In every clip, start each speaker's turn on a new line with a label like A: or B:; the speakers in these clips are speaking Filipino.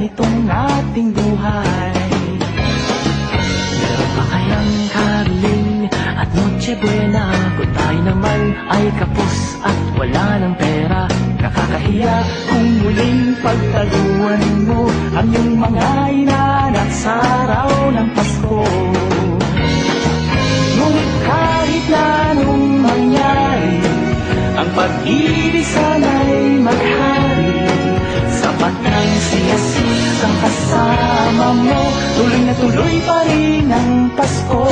A: ganitong ating buhay. Meron pa kayang karoling at Noche Buena kung tayo naman ay kapos at wala ng pera? Nakakahiya kung muling pagtaguan mo ang iyong mga inaanak sa araw ng Pasko. Ngunit kahit na anong mangyari, ang pag-ibig sana'y maghari. Sapat nang si Jesus ang kasama mo, tuloy na tuloy pa rin ang Pasko.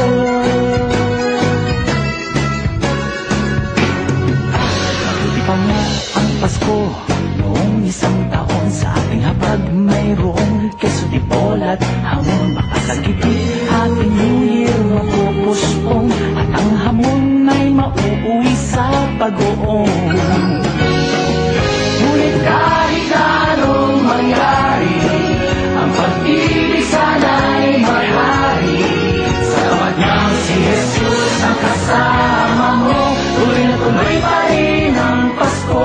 A: Mabuti pa nga ang Pasko noong isang taon, sa ating hapag mayroong keso de bola at hamon. Baka sa gitid Happy New Year mapupuspong at ang hamon ay mauuwi sa pag-uong. Ngunit kahit na anong mangyari, ang pag-ibig sana'y maghari. Salamat nga si Jesus ang kasama mo, tuloy na tuloy pa rin ang Pasko.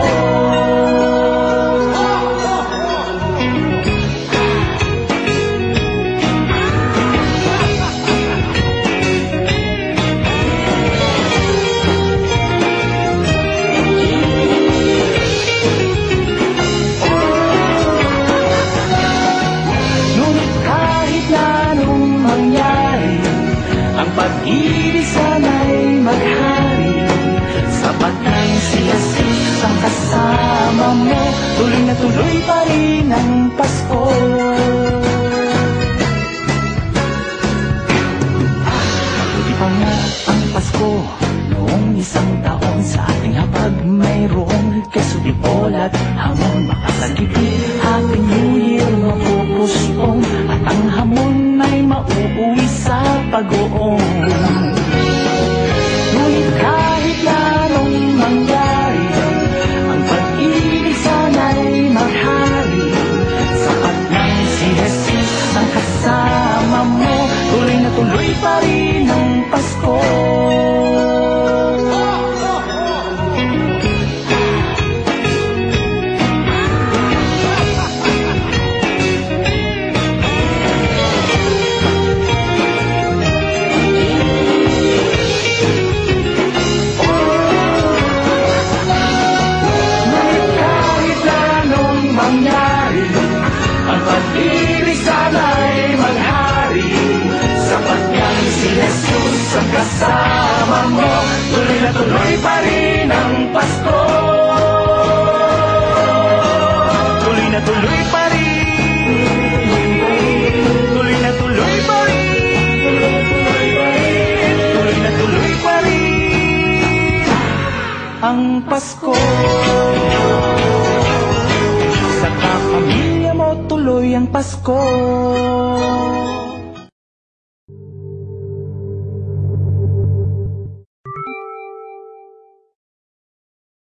A: Pag-ibig sana'y maghari. Sapat nang si Jesus ang kasama mo, tuloy na tuloy pa rin ang Pasko. Mabuti pa nga ang Pasko noong isang taon, sa ating hapag mayroong keso de bola at hamon. Baka sa gitid Happy New Year mapupuspong at ang hamon ay mauuwi sa pag-uong. Ngunit kahit na anong mangyari, ang pag-ibig sana'y maghari. Sapat nang si Jesus ang kasama mo, tuloy na tuloy pa rin ang Pasko. Ang kasama mo, tuloy na tuloy pa rin ang Pasko. Tuloy na tuloy pa rin, tuloy na tuloy pa rin, tuloy na tuloy pa rin ang Pasko. Sa kapamilya mo tuloy ang Pasko.